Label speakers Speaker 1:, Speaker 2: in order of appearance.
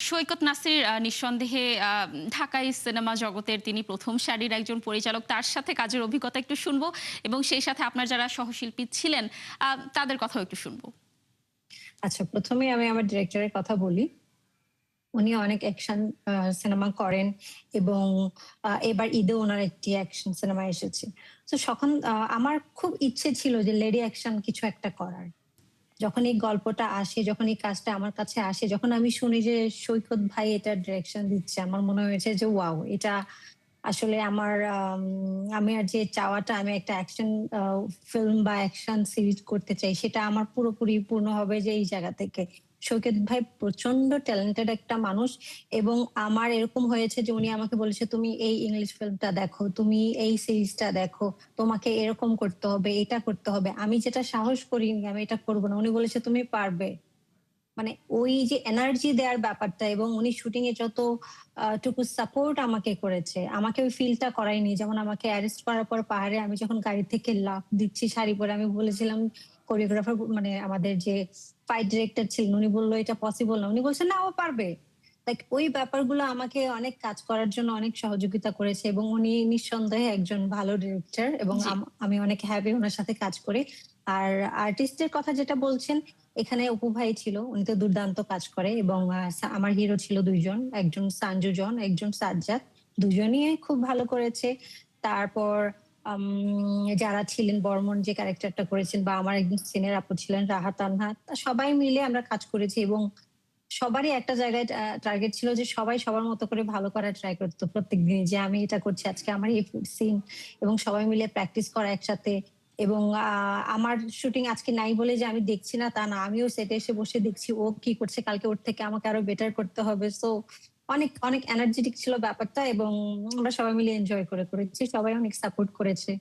Speaker 1: সৈকত নাসির নিঃসন্দেহে ঢাকাই সিনেমা জগতের তিনি প্রথম সারির একজন পরিচালক। তার সাথে কাজের অভিজ্ঞতা একটু শুনবো এবং সেই সাথে আপনার যারা সহশিল্পী ছিলেন তাদের কথাও একটু শুনবো।
Speaker 2: আচ্ছা, ১ম এই আমি আমার ডিরেক্টরের কথা বলি। উনি অনেক অ্যাকশন সিনেমা করেন এবং এবার ঈদে উনার একটি অ্যাকশন সিনেমা এসেছে। তো সখন আমার খুব ইচ্ছে ছিল যে লেডি অ্যাকশন কিছু একটা করার। যখন এই গল্পটা আসে, যখন এই কাজটা আমার কাছে আসে, যখন আমি শুনি যে সৈকত ভাই এটার ডিরেকশন দিচ্ছে, আমার মনে হয়েছে যে ওয়াও! এটা আসলে আমার আমি আর যে চাওয়াটা আমি একটা অ্যাকশন আ ফিল্ম বা অ্যাকশন সিরিজ করতে চাই, সেটা আমার পুরোপুরি পূর্ণ হবে যে এই জায়গা থেকে। সৈকত ভাই প্রচন্ড ট্যালেন্টেড একটা মানুষ এবং আমার এরকম হয়েছে যে উনি আমাকে বলেছে, "তুমি এই ইংলিশ ফিল্মটা দেখো, তুমি এই সিরিজটা দেখো। তোমাকে এরকম করতে হবে, এটা করতে হবে।" আমি যেটা সাহস করিনি, আমি এটা করব না। উনি বলেছে, "তুমি পারবে।" মানে ওই যে এনার্জি দেওয়ার ব্যাপারটা এবং উনি শুটিং এ যত টুকু সাপোর্ট আমাকে করেছে, আমাকে ওই ফিলটা করায়নি। যেমন আমাকে অ্যারেস্ট করার পর পাহাড়ে আমি যখন গাড়ি থেকে লাফ দিচ্ছি শাড়ি পরে, আমি বলেছিলাম কোরিওগ্রাফার মানে আমাদের যে ফাইট ডিরেক্টর ছিলেন, উনি বলল, "এটা পসিবল না।" উনি বলছেন, "না, ও পারবে।" লাইক ওই ব্যাপারগুলো আমাকে অনেক কাজ করার জন্য অনেক সহযোগিতা করেছে এবং উনি নিঃসন্দেহে একজন ভালো ডিরেক্টর এবং
Speaker 1: জি।
Speaker 2: আমি অনেক হ্যাপি উনার সাথে কাজ করে। আর আর্টিস্টের কথা যেটা বলছেন, এখানে অপু ভাই ছিল। উনি তো দুর্দান্ত কাজ করে এবং আমার হিরো ছিল ২ জন। একজন সানজু জন, একজন সাজ্জাদ। দুজনই খুব ভালো করেছে। তারপর যারা ছিলেন বর্মণ যে ক্যারেক্টারটা করেছেন বা আমার একজন সিনিয়র আপু ছিলেন রাহা তানহা। সবাই মিলে আমরা কাজ করেছি এবং সবারই একটা জায়গায় টার্গেট ছিল যে সবাই সবার মতো করে ভালো করার ট্রাই করত প্রত্যেকদিনই যে আমি এটা করছি আজকে আমার এই সিন এবং সবাই মিলে প্র্যাকটিস করা একসাথে এবং আমার শুটিং আজকে নাই বলে যে আমি দেখছি না তা না। আমিও সেটে এসে বসে দেখছি ও কি করছে, কালকে ওর থেকে আমাকে আরো বেটার করতে হবে। সো অনেক, অনেক এনার্জেটিক ছিল ব্যাপারটা এবং আমরা সবাই মিলে এনজয় করেছি। সবাই অনেক সাপোর্ট করেছে।